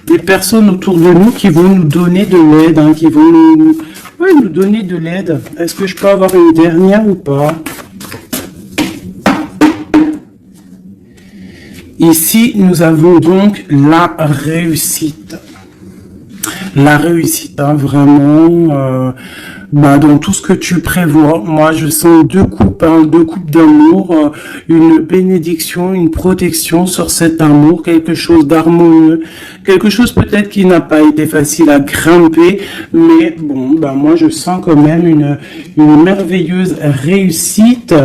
des personnes autour de nous qui vont nous donner de l'aide, hein, qui vont nous donner de l'aide. Est-ce que je peux avoir une dernière ou pas? Ici, nous avons donc la réussite. La réussite, hein, vraiment, dans tout ce que tu prévois. Moi, je sens deux coupes d'amour, une bénédiction, une protection sur cet amour, quelque chose d'harmonieux, quelque chose peut-être qui n'a pas été facile à grimper, mais bon, moi, je sens quand même une merveilleuse réussite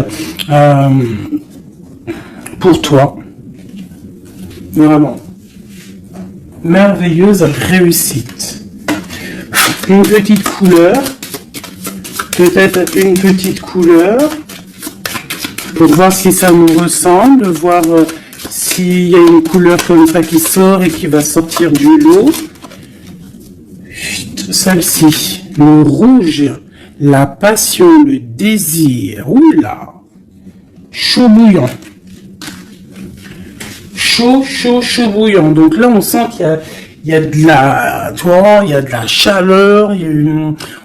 pour toi. Vraiment. Merveilleuse réussite. Une petite couleur. Peut-être une petite couleur. Pour voir si ça nous ressemble. Voir s'il y a une couleur comme ça qui sort et qui va sortir du lot. Celle-ci. Le rouge. La passion, le désir. Oula. Chaud bouillant. Chaud bouillant. Donc là, on sent qu'il y a de la, il y a de la chaleur,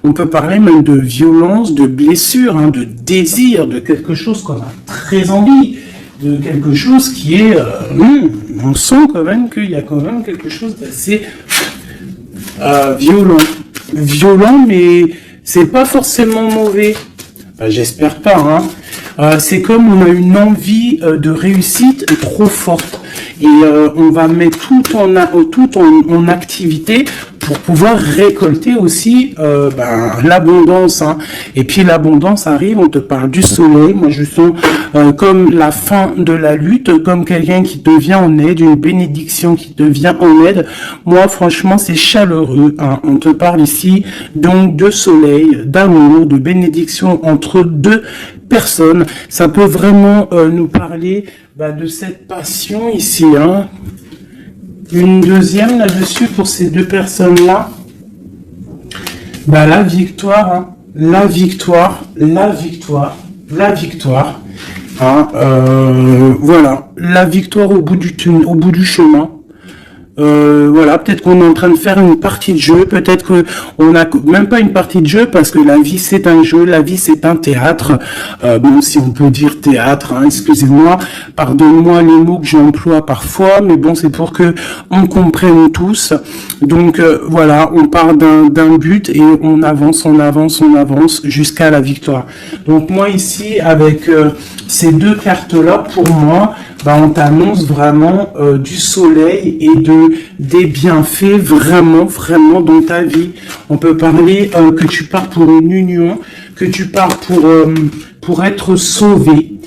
on peut parler même de violence, de blessure, hein, de désir, de quelque chose qu'on a très envie, de quelque chose qui est, on sent quand même qu'il y a quand même quelque chose d'assez violent, mais c'est pas forcément mauvais. J'espère pas, hein. C'est comme on a une envie de réussite trop forte et on va mettre tout en activité pour pouvoir récolter aussi l'abondance, hein. Et puis l'abondance arrive, on te parle du soleil. Moi je sens comme la fin de la lutte, comme quelqu'un qui te vient en aide, une bénédiction qui te vient en aide. Moi franchement c'est chaleureux, hein. On te parle ici donc de soleil, d'amour, de bénédiction entre deux personnes. Ça peut vraiment nous parler de cette passion ici, hein. Une deuxième là-dessus pour ces deux personnes-là. La victoire, hein. La victoire. Hein, voilà, la victoire au bout du chemin. Voilà, peut-être qu'on est en train de faire une partie de jeu, peut-être que on n'a même pas une partie de jeu parce que la vie c'est un jeu, la vie c'est un théâtre. Bon, si on peut dire théâtre, hein, excusez-moi, pardonne-moi les mots que j'emploie parfois, mais bon, c'est pour que on comprenne tous. Donc voilà, on part d'un but et on avance jusqu'à la victoire. Donc moi ici avec ces deux cartes-là, pour moi, on t'annonce vraiment du soleil et des bienfaits vraiment dans ta vie. On peut parler que tu pars pour une union, que tu pars pour être sauvé,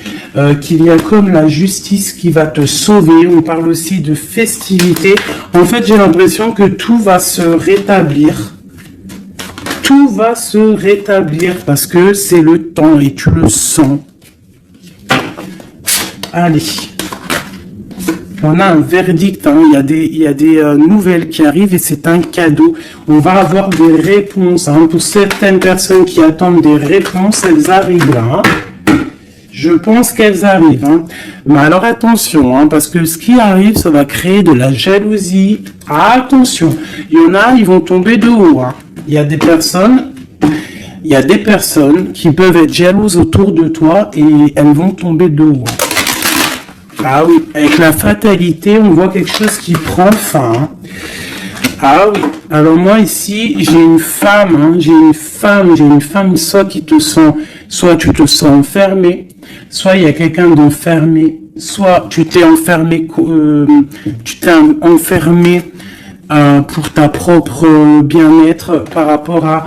qu'il y a comme la justice qui va te sauver. On parle aussi de festivité. En fait, j'ai l'impression que tout va se rétablir. Tout va se rétablir parce que c'est le temps et tu le sens. Allez. On a un verdict, hein. Il y a des nouvelles qui arrivent et c'est un cadeau. On va avoir des réponses, hein. Pour certaines personnes qui attendent des réponses, elles arrivent là, hein. Je pense qu'elles arrivent, hein. Mais alors attention, hein, parce que ce qui arrive, ça va créer de la jalousie. Attention, il y en a, ils vont tomber de haut, hein. Il y a des personnes qui peuvent être jalouses autour de toi et elles vont tomber de haut. Ah oui, avec la fatalité, on voit quelque chose qui prend fin, hein. Ah oui, alors moi ici, j'ai une femme, soit tu te sens enfermé, soit il y a quelqu'un d'enfermé, soit tu t'es enfermé, pour ta propre bien-être par rapport à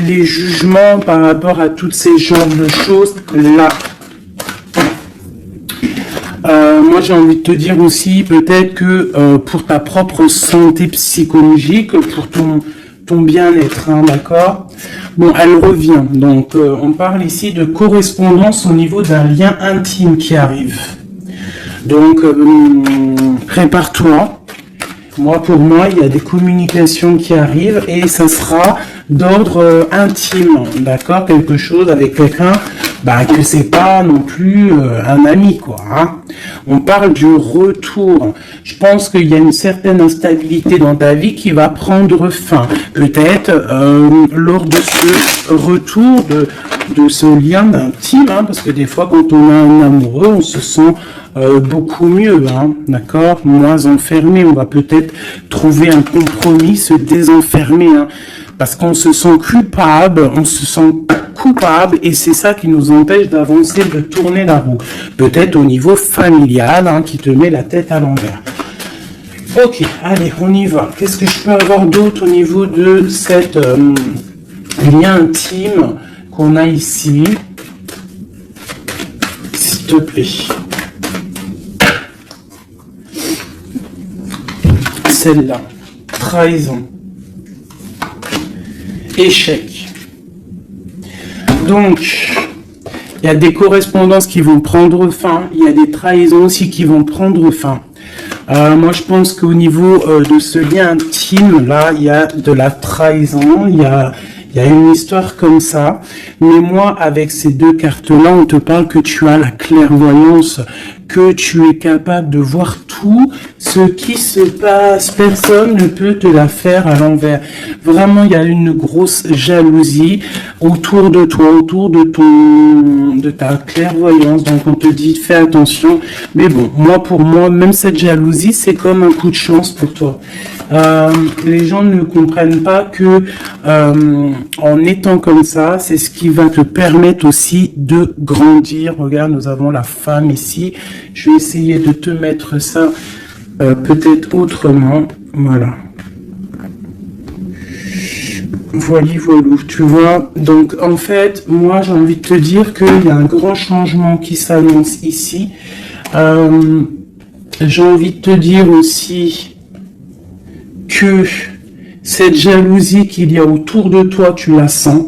les jugements, par rapport à toutes ces genres de choses là. Moi j'ai envie de te dire aussi peut-être que pour ta propre santé psychologique, pour ton bien-être, hein, d'accord. Bon, elle revient, donc on parle ici de correspondance au niveau d'un lien intime qui arrive. Donc prépare-toi. Pour moi, il y a des communications qui arrivent et ça sera d'ordre intime, d'accord, quelque chose avec quelqu'un bah, que c'est pas non plus un ami, quoi. Hein. On parle du retour. Je pense qu'il y a une certaine instabilité dans ta vie qui va prendre fin. Peut-être lors de ce retour de ce lien d'intime, hein, parce que des fois, quand on a un amoureux, on se sent beaucoup mieux, hein, d'accord, moins enfermé. On va peut-être trouver un compromis, se désenfermer, hein, parce qu'on se sent coupable, et c'est ça qui nous empêche d'avancer, de tourner la roue. Peut-être au niveau familial, hein, qui te met la tête à l'envers. Ok, allez, on y va. Qu'est-ce que je peux avoir d'autre au niveau de cette lien intime qu'on a ici, s'il te plaît. Celle-là, trahison, échec. Donc, il y a des correspondances qui vont prendre fin, il y a des trahisons aussi qui vont prendre fin. Moi, je pense qu'au niveau de ce lien intime, là, il y a de la trahison, il y a une histoire comme ça. Mais moi, avec ces deux cartes-là, on te parle que tu as la clairvoyance, que tu es capable de voir tout ce qui se passe. Personne ne peut te la faire à l'envers. Vraiment, il y a une grosse jalousie autour de toi, autour de ta clairvoyance. Donc, on te dit, fais attention. Mais bon, pour moi, même cette jalousie, c'est comme un coup de chance pour toi. Les gens ne comprennent pas que en étant comme ça, c'est ce qui va te permettre aussi de grandir. Regarde, nous avons la femme ici. Je vais essayer de te mettre ça peut-être autrement. Voilà. Voilà, tu vois. Donc, en fait, moi, j'ai envie de te dire qu'il y a un grand changement qui s'annonce ici. J'ai envie de te dire aussi que cette jalousie qu'il y a autour de toi, tu la sens.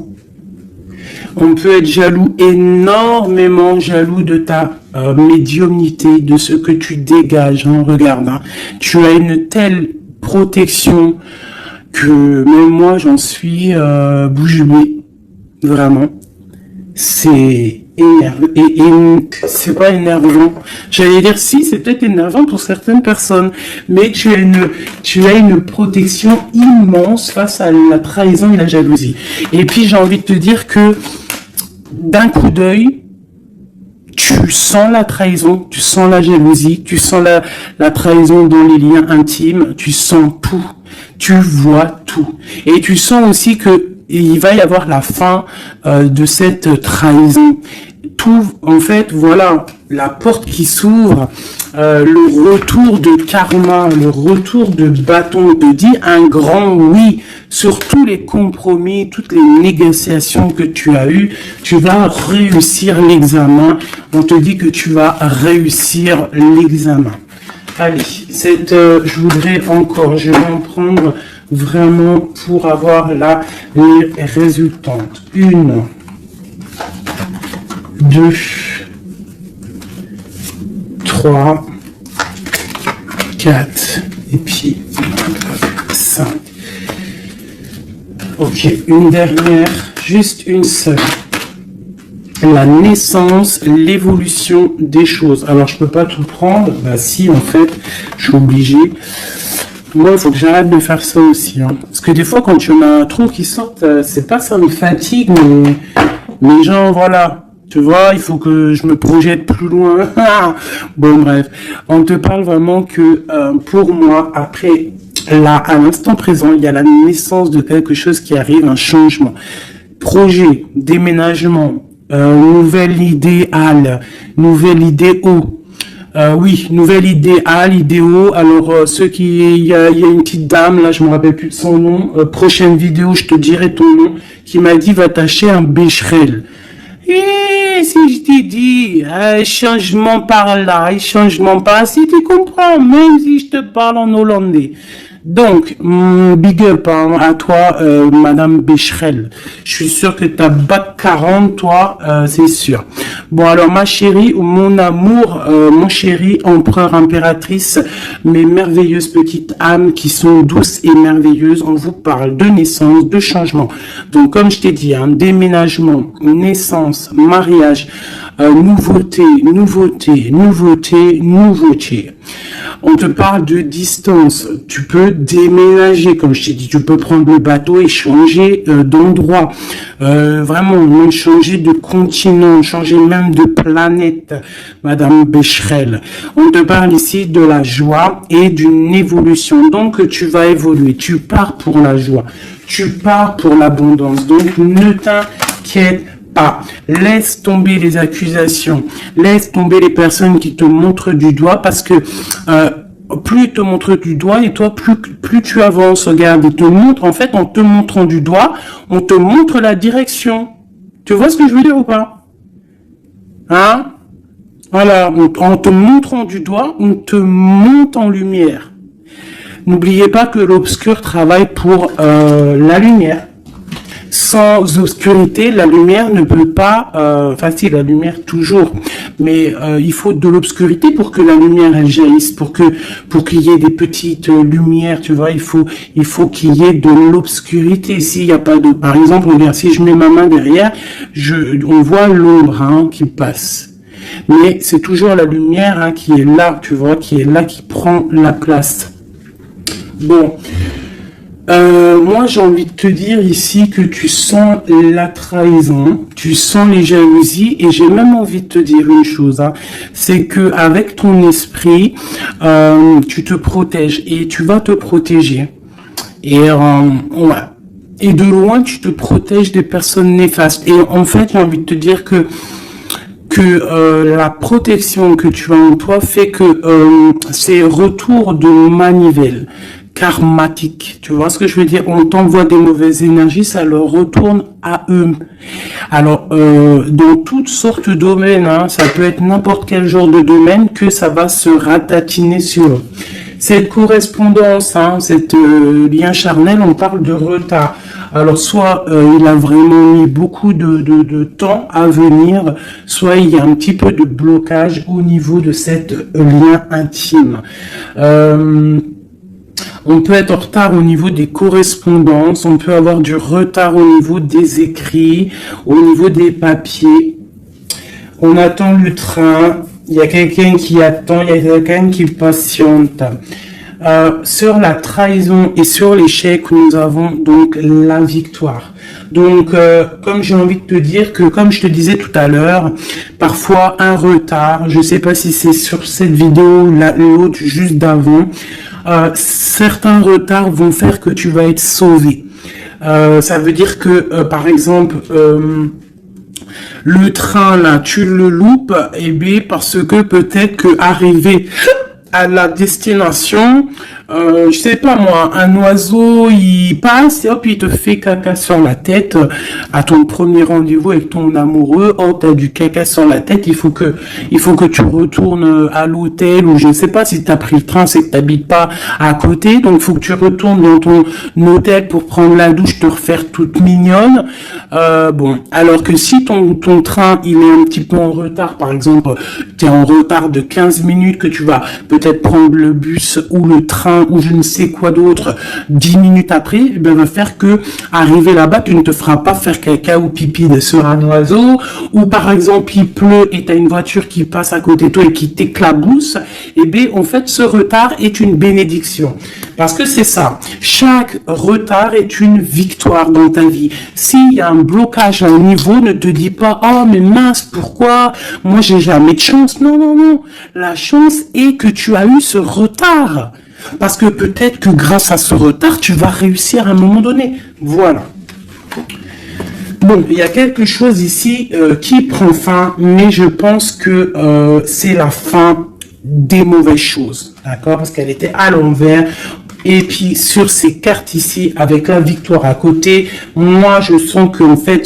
On peut être jaloux, énormément jaloux de ta médiumnité, de ce que tu dégages. Hein, regarde, hein. Tu as une telle protection que même moi, j'en suis bouche bée. Vraiment. C'est énervant. C'est pas énervant. J'allais dire si, c'est peut-être énervant pour certaines personnes, mais tu as une protection immense face à la trahison et la jalousie. Et puis j'ai envie de te dire que d'un coup d'œil, tu sens la trahison, tu sens la jalousie, tu sens la trahison dans les liens intimes, tu sens tout, tu vois tout. Et tu sens aussi que il va y avoir la fin de cette trahison. Tout, en fait, voilà, la porte qui s'ouvre, le retour de karma, le retour de bâton, te dit un grand oui sur tous les compromis, toutes les négociations que tu as eues. Tu vas réussir l'examen. On te dit que tu vas réussir l'examen. Allez, je voudrais encore, je vais en prendre vraiment pour avoir là les résultantes. 1, 2, 3, 4, et puis 5. Ok, une dernière, juste une seule. La naissance, l'évolution des choses. Alors, je peux pas tout prendre. Bah si, en fait, je suis obligé. Moi, il faut que j'arrête de faire ça aussi. Hein. Parce que des fois, quand tu as un trou qui sort, c'est pas ça me fatigue, mais genre, voilà. Tu vois, il faut que je me projette plus loin. Bon, bref. On te parle vraiment que, pour moi, après, là, à l'instant présent, il y a la naissance de quelque chose qui arrive, un changement. Projet, déménagement, nouvelle idéale, nouvelle idéo. Oui, nouvelle idéale, idéo. Alors, il y a une petite dame, là, je me rappelle plus de son nom. Prochaine vidéo, je te dirai ton nom, qui m'a dit, va t'acheter un bécherel. Et si je t'ai dit, changement par là, changement par là, si tu comprends, même si je te parle en hollandais. Donc, big up hein, à toi, Madame Becherel. Je suis sûr que t'as bac 40, toi, c'est sûr. Bon, alors, ma chérie, mon amour, mon chéri, empereur, impératrice, mes merveilleuses petites âmes qui sont douces et merveilleuses, on vous parle de naissance, de changement. Donc, comme je t'ai dit, hein, déménagement, naissance, mariage, nouveauté, nouveauté, nouveauté, nouveauté. On te parle de distance. Tu peux déménager, comme je t'ai dit. Tu peux prendre le bateau et changer d'endroit. Vraiment, même changer de continent, changer même de planète, Madame Becherel. On te parle ici de la joie et d'une évolution. Donc, tu vas évoluer. Tu pars pour la joie. Tu pars pour l'abondance. Donc, ne t'inquiète pas. Laisse tomber les accusations, laisse tomber les personnes qui te montrent du doigt parce que plus ils te montrent du doigt et toi plus tu avances. Regarde, ils te montrent, en fait en te montrant du doigt, on te montre la direction. Tu vois ce que je veux dire ou pas? Hein? Voilà, en te montrant du doigt, on te monte en lumière. N'oubliez pas que l'obscur travaille pour la lumière. Sans obscurité, la lumière ne peut pas, si la lumière toujours, mais il faut de l'obscurité pour que la lumière elle jaillisse, pour qu'il y ait des petites lumières, tu vois, il faut qu'il y ait de l'obscurité. S'il n'y a pas de, par exemple, regarde, si je mets ma main derrière, on voit l'ombre hein, qui passe. Mais c'est toujours la lumière hein, qui est là, tu vois, qui est là, qui prend la place. Bon. Moi, j'ai envie de te dire ici que tu sens la trahison, tu sens les jalousies, et j'ai même envie de te dire une chose, hein, c'est que avec ton esprit, tu te protèges et tu vas te protéger. Et ouais. Et de loin, tu te protèges des personnes néfastes. Et en fait, j'ai envie de te dire que la protection que tu as en toi fait que c'est retour de manivelle. Karmatique, tu vois ce que je veux dire? On t'envoie des mauvaises énergies, ça leur retourne à eux. Alors, dans toutes sortes de domaines, hein, ça peut être n'importe quel genre de domaine que ça va se ratatiner sur eux. Cette correspondance, hein, cette lien charnel, on parle de retard. Alors, soit il a vraiment mis beaucoup de temps à venir, soit il y a un petit peu de blocage au niveau de cette lien intime. On peut être en retard au niveau des correspondances, on peut avoir du retard au niveau des écrits, au niveau des papiers. On attend le train, il y a quelqu'un qui attend, il y a quelqu'un qui patiente. Sur la trahison et sur l'échec, nous avons donc la victoire. Donc, comme j'ai envie de te dire que, comme je te disais tout à l'heure, parfois un retard, je ne sais pas si c'est sur cette vidéo ou l'autre juste d'avant, certains retards vont faire que tu vas être sauvé. Ça veut dire que, par exemple, le train là, tu le loupes, et bien parce que peut-être que arrivé à la destination, je sais pas moi, un oiseau il passe et hop il te fait caca sur la tête à ton premier rendez-vous avec ton amoureux. Oh, t'as du caca sur la tête, il faut que tu retournes à l'hôtel, ou je sais pas, si t'as pris le train c'est que t'habites pas à côté, donc il faut que tu retournes dans ton hôtel pour prendre la douche, te refaire toute mignonne. Bon, alors que si ton train il est un petit peu en retard, par exemple t'es en retard de 15 minutes, que tu vas peut-être prendre le bus ou le train ou je ne sais quoi d'autre 10 minutes après, eh bien, va faire que arriver là-bas, tu ne te feras pas faire caca ou pipi sur un oiseau, ou par exemple il pleut et tu as une voiture qui passe à côté de toi et qui t'éclabousse. Eh bien en fait ce retard est une bénédiction, parce que c'est ça, chaque retard est une victoire dans ta vie. S'il y a un blocage à un niveau, ne te dis pas oh mais mince, pourquoi moi j'ai jamais de chance. Non, la chance est que tu as eu ce retard, parce que peut-être que grâce à ce retard tu vas réussir à un moment donné. Voilà. Bon, il y a quelque chose ici qui prend fin, mais je pense que c'est la fin des mauvaises choses, d'accord, parce qu'elle était à l'envers. Et puis sur ces cartes ici avec la victoire à côté, moi je sens que en fait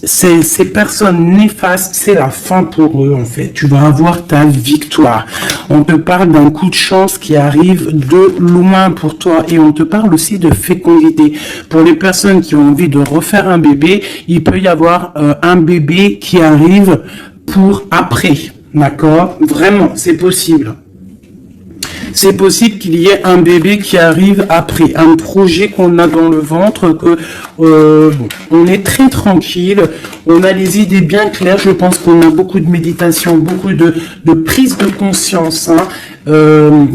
ces personnes néfastes, c'est la fin pour eux, en fait. Tu vas avoir ta victoire. On te parle d'un coup de chance qui arrive de loin pour toi, et on te parle aussi de fécondité. Pour les personnes qui ont envie de refaire un bébé, il peut y avoir un bébé qui arrive pour après. D'accord? Vraiment, c'est possible. C'est possible qu'il y ait un bébé qui arrive après, un projet qu'on a dans le ventre, que on est très tranquille, on a les idées bien claires. Je pense qu'on a beaucoup de méditation, beaucoup de prise de conscience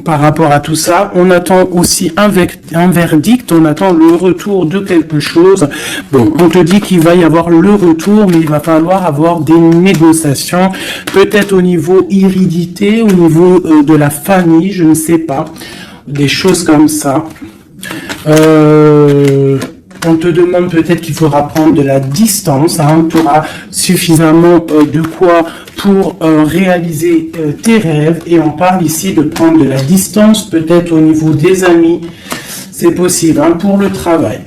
par rapport à tout ça. On attend aussi un verdict, on attend le retour de quelque chose. Bon, on te dit qu'il va y avoir le retour, mais il va falloir avoir des négociations, peut-être au niveau hérédité, au niveau de la famille, je ne sais pas, des choses comme ça. On te demande peut-être qu'il faudra prendre de la distance, tu auras suffisamment de quoi pour réaliser tes rêves, et on parle ici de prendre de la distance, peut-être au niveau des amis, c'est possible, pour le travail.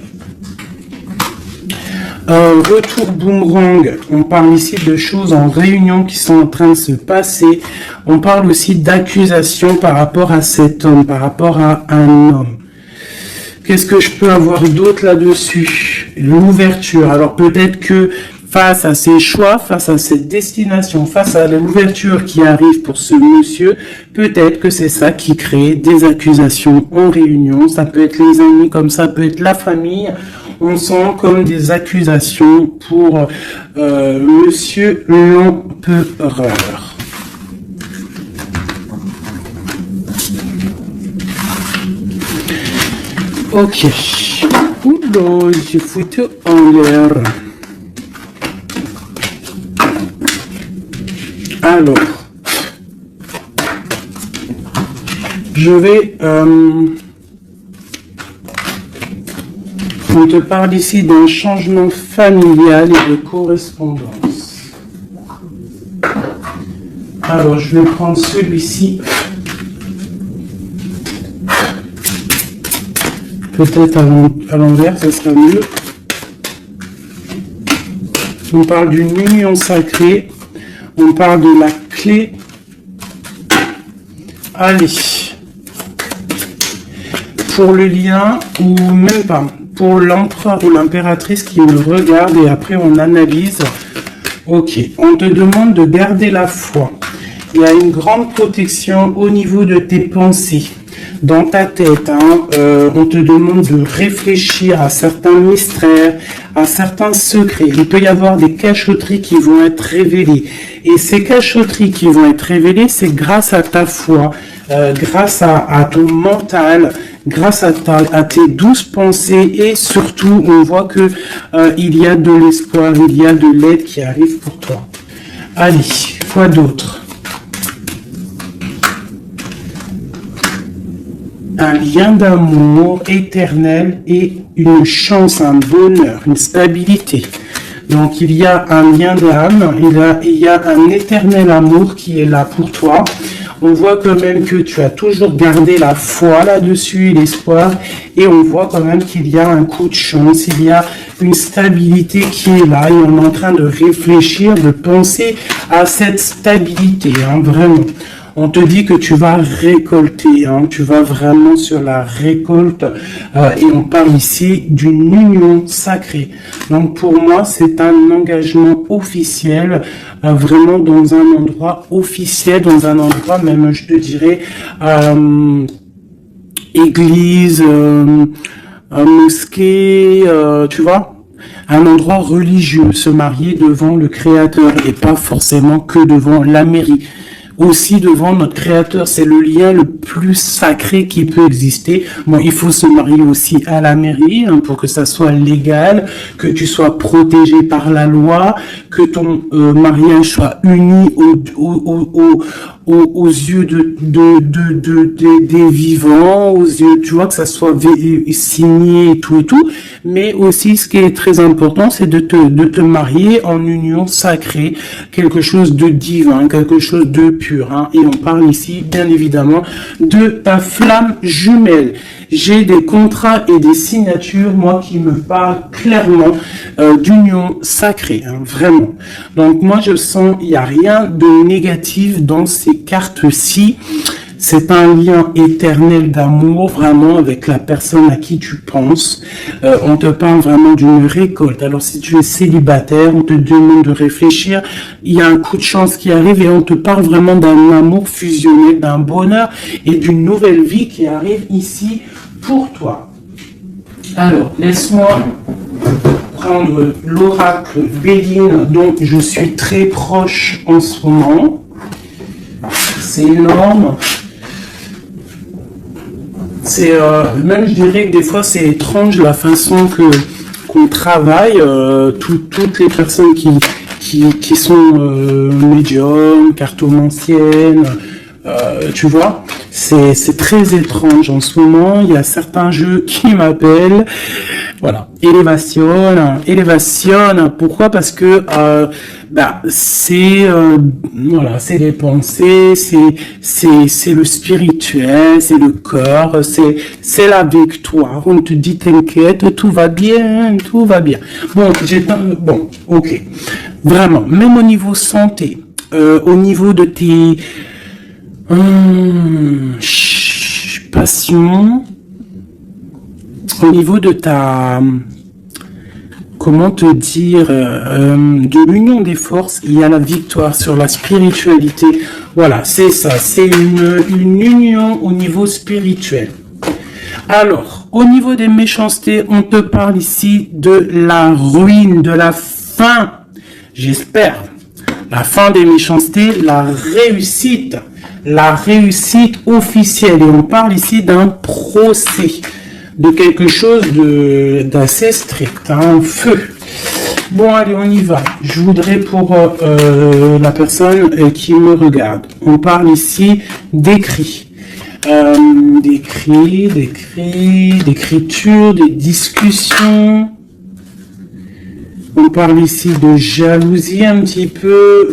Retour boomerang, on parle ici de choses en réunion qui sont en train de se passer. On parle aussi d'accusations par rapport à cet homme, par rapport à un homme. Qu'est-ce que je peux avoir d'autre là-dessus? L'ouverture. Alors peut-être que face à ses choix, face à cette destination, face à l'ouverture qui arrive pour ce monsieur, peut-être que c'est ça qui crée des accusations en réunion. Ça peut être les amis, comme ça peut être la famille. On sent comme des accusations pour monsieur l'empereur. Ok. Oula, j'ai foutu en l'air. Alors, je vais... on te parle ici d'un changement familial et de correspondance. Alors, je vais prendre celui-ci. Peut-être à l'envers, ça sera mieux. On parle d'une union sacrée. On parle de la clé. Allez. Pour le lien, ou même pas. Pour l'empereur ou l'impératrice qui me regarde, et après on analyse. Ok. On te demande de garder la foi. Il y a une grande protection au niveau de tes pensées. Dans ta tête, on te demande de réfléchir à certains mystères, à certains secrets. Il peut y avoir des cachotteries qui vont être révélées. Et ces cachotteries qui vont être révélées, c'est grâce à ta foi, grâce à ton mental, grâce à tes douces pensées, et surtout, on voit que il y a de l'espoir, il y a de l'aide qui arrive pour toi. Allez, quoi d'autre? Un lien d'amour éternel et une chance, un bonheur, une stabilité. Donc il y a un lien d'âme, il y a un éternel amour qui est là pour toi. On voit quand même que tu as toujours gardé la foi là-dessus, l'espoir, et on voit quand même qu'il y a un coup de chance, il y a une stabilité qui est là, et on est en train de réfléchir, de penser à cette stabilité, vraiment. On te dit que tu vas récolter, tu vas vraiment sur la récolte, et on parle ici d'une union sacrée. Donc pour moi, c'est un engagement officiel, vraiment dans un endroit officiel, dans un endroit même, je te dirais, église, mosquée, tu vois, un endroit religieux, se marier devant le Créateur et pas forcément que devant la mairie. Aussi devant notre Créateur, c'est le lien le plus sacré qui peut exister. Bon, il faut se marier aussi à la mairie pour que ça soit légal, que tu sois protégé par la loi, que ton mariage soit uni aux yeux des vivants, aux yeux, tu vois, que ça soit signé et tout. Mais aussi, ce qui est très important, c'est de te marier en union sacrée, quelque chose de divin, quelque chose de pur, hein, et on parle ici, bien évidemment, de ta flamme jumelle. J'ai des contrats et des signatures, moi, qui me parlent clairement d'union sacrée, hein, vraiment. Donc, moi, je sens, il n'y a rien de négatif dans ces cartes-ci. C'est un lien éternel d'amour, vraiment, avec la personne à qui tu penses. On te parle vraiment d'une récolte. Alors, si tu es célibataire, on te demande de réfléchir. Il y a un coup de chance qui arrive et on te parle vraiment d'un amour fusionné, d'un bonheur et d'une nouvelle vie qui arrive ici pour toi. Alors, laisse-moi prendre l'oracle Béline, dont je suis très proche en ce moment. C'est énorme. C'est même, je dirais que des fois c'est étrange la façon qu'on travaille. Toutes les personnes qui sont médiums, cartomanciennes, tu vois, c'est très étrange en ce moment. Il y a certains jeux qui m'appellent. Voilà, élévation. Pourquoi? Parce que c'est voilà, c'est les pensées, c'est le spirituel, c'est le corps, c'est la victoire. On te dit t'inquiète, tout va bien. Bon, ok. Vraiment, même au niveau santé, au niveau de tes passions, au niveau de ta, comment te dire, de l'union des forces, il y a la victoire sur la spiritualité. Voilà, c'est ça, c'est une union au niveau spirituel. Alors, au niveau des méchancetés, on te parle ici de la ruine, de la fin, j'espère, la fin des méchancetés, la réussite officielle. Et on parle ici d'un procès, de quelque chose d'assez strict, hein, feu. Bon, allez, on y va. Je voudrais pour la personne qui me regarde, on parle ici d'écrit. D'écriture, des discussions. On parle ici de jalousie un petit peu.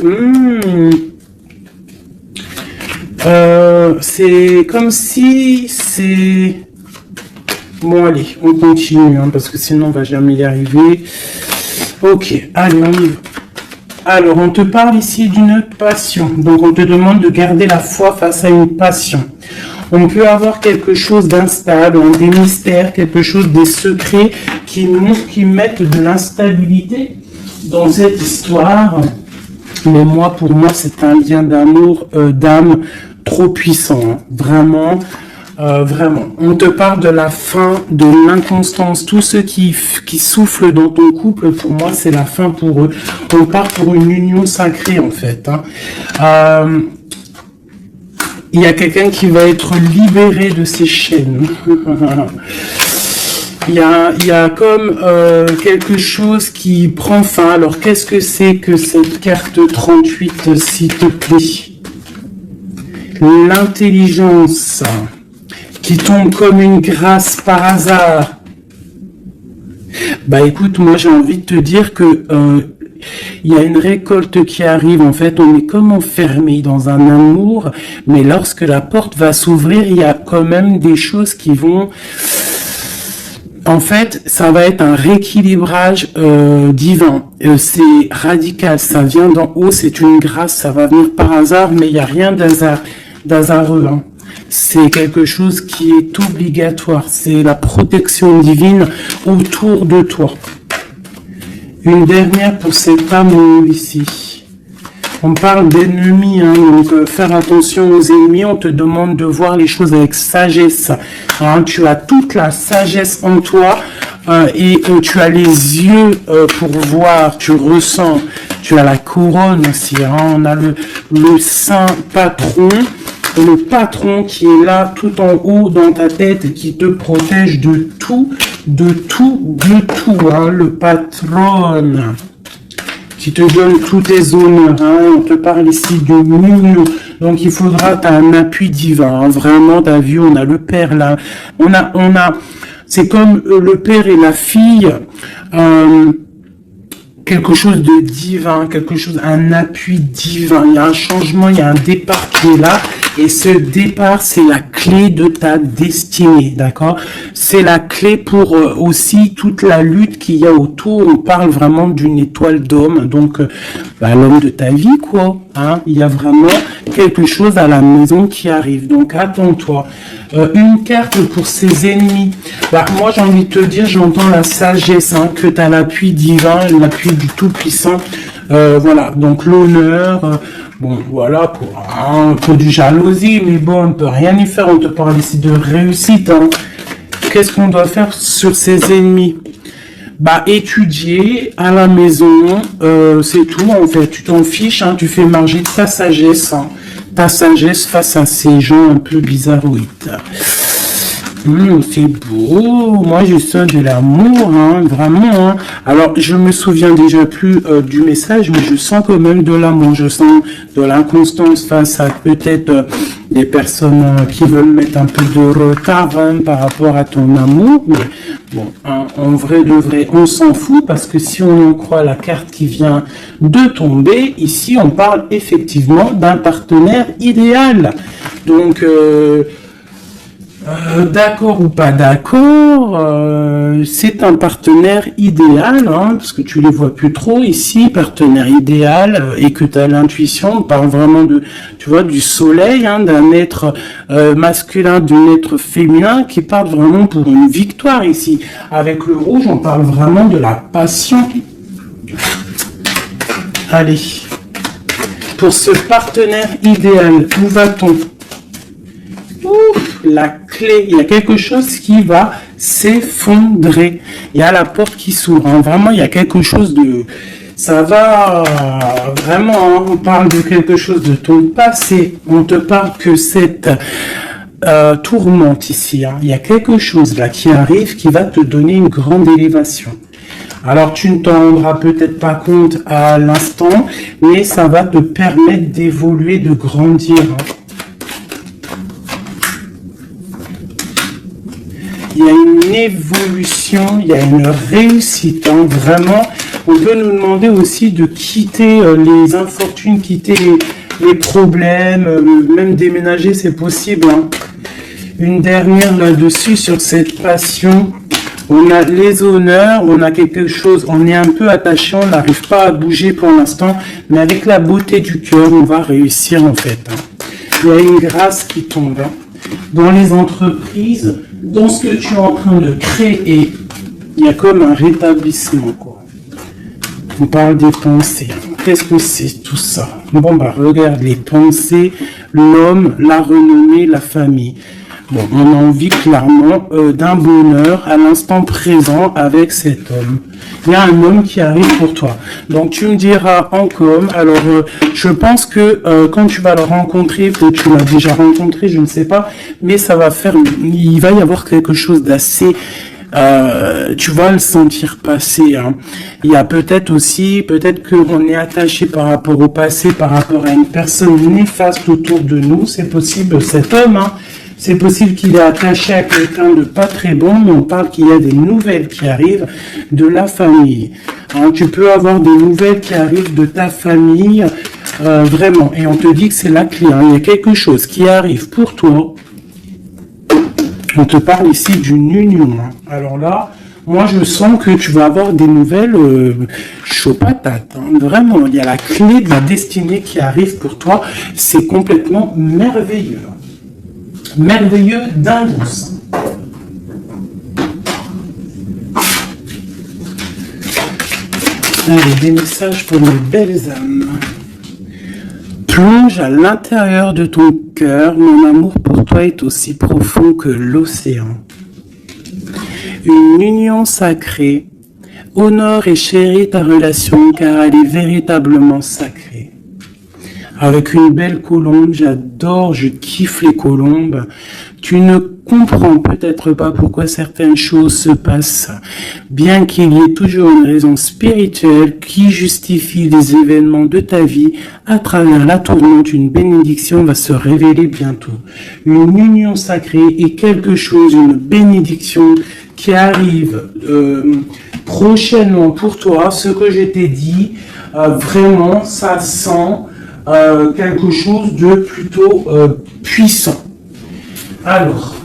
C'est comme si c'est... Bon, allez, on continue, hein, parce que sinon on va jamais y arriver. Ok, allez, on y va. Alors, on te parle ici d'une passion. Donc, on te demande de garder la foi face à une passion. On peut avoir quelque chose d'instable, des mystères, quelque chose, des secrets qui mettent de l'instabilité dans cette histoire. Mais moi, pour moi, c'est un lien d'amour, d'âme trop puissant. Hein. Vraiment. Vraiment, on te parle de la fin, de l'inconstance. Tous ceux qui soufflent dans ton couple, pour moi, c'est la fin pour eux. On part pour une union sacrée, en fait. Hein. Il y a quelqu'un qui va être libéré de ses chaînes. Il y a comme quelque chose qui prend fin. Alors, qu'est-ce que c'est que cette carte 38, s'il te plaît? L'intelligence qui tombe comme une grâce par hasard. Bah écoute, moi j'ai envie de te dire que il y a une récolte qui arrive. En fait, on est comme enfermé dans un amour, mais lorsque la porte va s'ouvrir, il y a quand même des choses qui vont... En fait, ça va être un rééquilibrage divin. C'est radical, ça vient d'en haut, c'est une grâce, ça va venir par hasard, mais il n'y a rien d'hasardeux. Hein. C'est quelque chose qui est obligatoire. C'est la protection divine autour de toi. Une dernière pour cet amour ici. On parle d'ennemis, hein, donc faire attention aux ennemis. On te demande de voir les choses avec sagesse. Hein, tu as toute la sagesse en toi et tu as les yeux pour voir, tu ressens. Tu as la couronne aussi. Hein, on a le saint patron. Le patron qui est là tout en haut dans ta tête et qui te protège de tout, hein, le patron qui te donne tous tes honneurs, hein, on te parle ici de union, donc il faudra, t'as un appui divin, hein, vraiment, t'as vu, on a le père là, on a, c'est comme le père et la fille, quelque chose de divin, quelque chose, un appui divin. Il y a un changement, il y a un départ qui est là. Et ce départ, c'est la clé de ta destinée, d'accord? C'est la clé pour aussi toute la lutte qu'il y a autour. On parle vraiment d'une étoile d'homme, donc l'homme de ta vie, quoi. Hein? Il y a vraiment quelque chose à la maison qui arrive. Donc attends-toi. Une carte pour ses ennemis. Moi, j'ai envie de te dire, j'entends la sagesse, hein, que tu as l'appui divin, l'appui du Tout-Puissant. Voilà, donc l'honneur... bon, voilà, pour du jalousie, mais bon, on ne peut rien y faire, on te parle ici de réussite. Hein. Qu'est-ce qu'on doit faire sur ses ennemis? Étudier à la maison, c'est tout, en fait. Tu t'en fiches, hein, tu fais marger ta sagesse, hein, face à ces gens un peu bizarroïdes. C'est beau, moi je sens de l'amour, hein, vraiment. Hein. Alors je me souviens déjà plus du message, mais je sens quand même de l'amour, je sens de l'inconstance face à peut-être des personnes qui veulent mettre un peu de retard hein, par rapport à ton amour. Mais bon, hein, en vrai de vrai, on s'en fout parce que si on en croit la carte qui vient de tomber, ici on parle effectivement d'un partenaire idéal. Donc d'accord ou pas d'accord, c'est un partenaire idéal, hein, parce que tu les vois plus trop ici, partenaire idéal, et que tu as l'intuition, on parle vraiment de, tu vois, du soleil, hein, d'un être masculin, d'un être féminin, qui parle vraiment pour une victoire ici. Avec le rouge, on parle vraiment de la passion. Allez, pour ce partenaire idéal, où va-t-on? Ouf, la clé, il y a quelque chose qui va s'effondrer. Il y a la porte qui s'ouvre. Hein. Vraiment, il y a quelque chose de... Ça va... vraiment, hein, on parle de quelque chose de ton passé. On te parle que cette tourmente ici. Hein. Il y a quelque chose là qui arrive qui va te donner une grande élévation. Alors, tu ne t'en rendras peut-être pas compte à l'instant, mais ça va te permettre d'évoluer, de grandir. Hein. Il y a une évolution, il y a une réussite, hein, vraiment. On peut nous demander aussi de quitter les infortunes, quitter les problèmes, même déménager, c'est possible. Hein. Une dernière là-dessus sur cette passion. On a les honneurs, on a quelque chose, on est un peu attaché, on n'arrive pas à bouger pour l'instant, mais avec la beauté du cœur, on va réussir en fait. Hein. Il y a une grâce qui tombe. Hein. Dans les entreprises, dans ce que tu es en train de créer, il y a comme un rétablissement, quoi. On parle des pensées. Qu'est-ce que c'est tout ça? Bon, regarde les pensées, l'homme, la renommée, la famille. Bon, on a envie clairement d'un bonheur à l'instant présent avec cet homme. Il y a un homme qui arrive pour toi. Donc tu me diras en com. Alors je pense que quand tu vas le rencontrer, peut-être tu l'as déjà rencontré, je ne sais pas, mais ça va faire, il va y avoir quelque chose d'assez, tu vas le sentir passer. Hein. Il y a peut-être aussi, peut-être qu'on est attaché par rapport au passé, par rapport à une personne néfaste autour de nous. C'est possible, cet homme. Hein. C'est possible qu'il est attaché à quelqu'un de pas très bon, mais on parle qu'il y a des nouvelles qui arrivent de la famille. Hein, tu peux avoir des nouvelles qui arrivent de ta famille, vraiment. Et on te dit que c'est la clé. Hein. Il y a quelque chose qui arrive pour toi. On te parle ici d'une union. Hein. Alors là, moi je sens que tu vas avoir des nouvelles chaud patate. Hein. Vraiment, il y a la clé de la destinée qui arrive pour toi. C'est complètement merveilleux. Merveilleux d'indus. Allez, des messages pour les belles âmes. Plonge à l'intérieur de ton cœur. Mon amour pour toi est aussi profond que l'océan. Une union sacrée. Honore et chéris ta relation car elle est véritablement sacrée. Avec une belle colombe, j'adore, je kiffe les colombes. Tu ne comprends peut-être pas pourquoi certaines choses se passent, bien qu'il y ait toujours une raison spirituelle qui justifie les événements de ta vie. À travers la tourmente, une bénédiction va se révéler bientôt. Une union sacrée est quelque chose, une bénédiction qui arrive prochainement pour toi, ce que je t'ai dit, vraiment, ça sent quelque chose de plutôt puissant. Alors,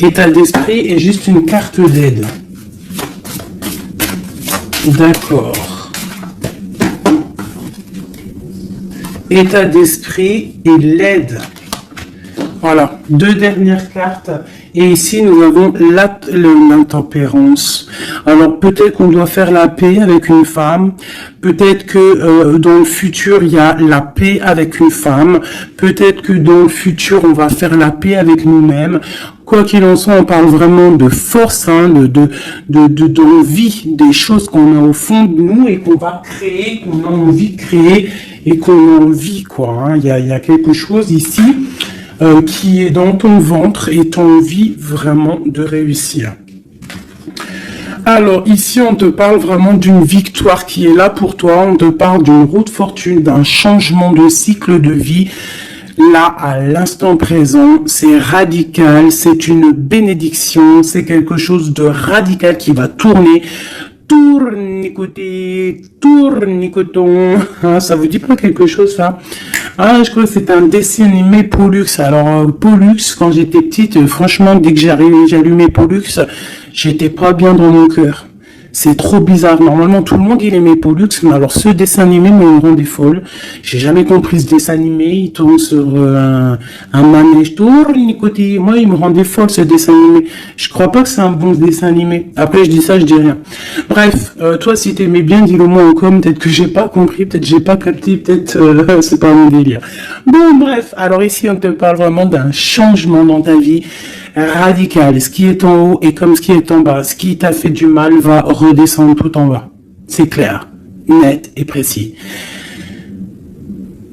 état d'esprit est juste une carte d'aide. D'accord. État d'esprit et l'aide. Voilà, 2 dernières cartes. Et ici, nous avons l'intempérance. Alors, peut-être qu'on doit faire la paix avec une femme. Peut-être que dans le futur, il y a la paix avec une femme. Peut-être que dans le futur, on va faire la paix avec nous-mêmes. Quoi qu'il en soit, on parle vraiment de force, hein, d'envie, des choses qu'on a au fond de nous et qu'on va créer, qu'on a envie de créer et qu'on a envie, quoi. Hein. Il y a quelque chose ici qui est dans ton ventre et tu as envie vraiment de réussir. Alors ici, on te parle vraiment d'une victoire qui est là pour toi. On te parle d'une route fortune, d'un changement de cycle de vie. Là, à l'instant présent, c'est radical, c'est une bénédiction, c'est quelque chose de radical qui va tourner. Tournicoté, tournicoton. Ah, ça vous dit pas quelque chose, ça? Ah, je crois que c'est un dessin animé Pollux. Alors, Pollux, quand j'étais petite, franchement, dès que j'allumais Pollux, j'étais pas bien dans mon cœur. C'est trop bizarre. Normalement, tout le monde, il aimait Pollux, mais alors ce dessin animé me rendait folle. J'ai jamais compris ce dessin animé. Il tourne sur un manège. Tournicoté. Moi, il me rendait folle, ce dessin animé. Je crois pas que c'est un bon dessin animé. Après, je dis ça, je dis rien. Bref, toi, si t'aimais bien, dis-le moi en com. Peut-être que j'ai pas compris, peut-être j'ai pas capté, peut-être c'est pas mon délire. Bon, bref. Alors ici, on te parle vraiment d'un changement dans ta vie radical. Ce qui est en haut est comme ce qui est en bas. Ce qui t'a fait du mal va redescendre tout en bas. C'est clair, net et précis.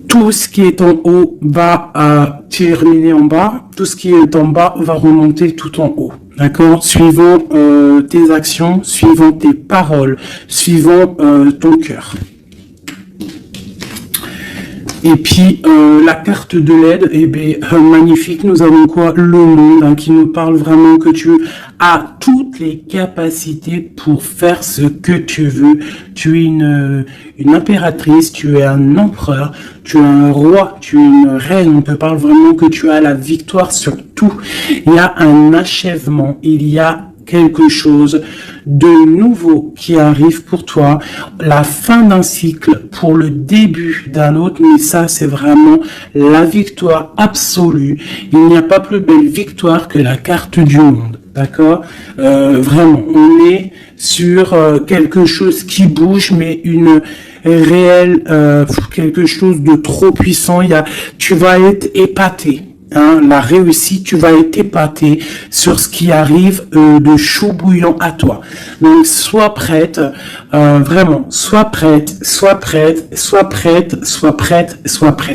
Tout ce qui est en haut va terminer en bas. Tout ce qui est en bas va remonter tout en haut. D'accord? Suivant tes actions, suivant tes paroles, suivant ton cœur. Et puis, la carte de l'aide, eh bien, magnifique. Nous avons quoi? Le monde, hein, qui nous parle vraiment que tu as toutes les capacités pour faire ce que tu veux. Tu es une impératrice, tu es un empereur, tu es un roi, tu es une reine. On te parle vraiment que tu as la victoire sur tout. Il y a un achèvement, il y a quelque chose de nouveau qui arrive pour toi, la fin d'un cycle pour le début d'un autre, mais ça c'est vraiment la victoire absolue. Il n'y a pas plus belle victoire que la carte du monde, d'accord? Vraiment, on est sur quelque chose qui bouge, mais une réelle, quelque chose de trop puissant. Tu vas être épaté. Hein, la réussite, tu vas être épaté sur ce qui arrive de chaud bouillant à toi. Donc, sois prête, vraiment, sois prête, sois prête, sois prête, sois prête, sois prête.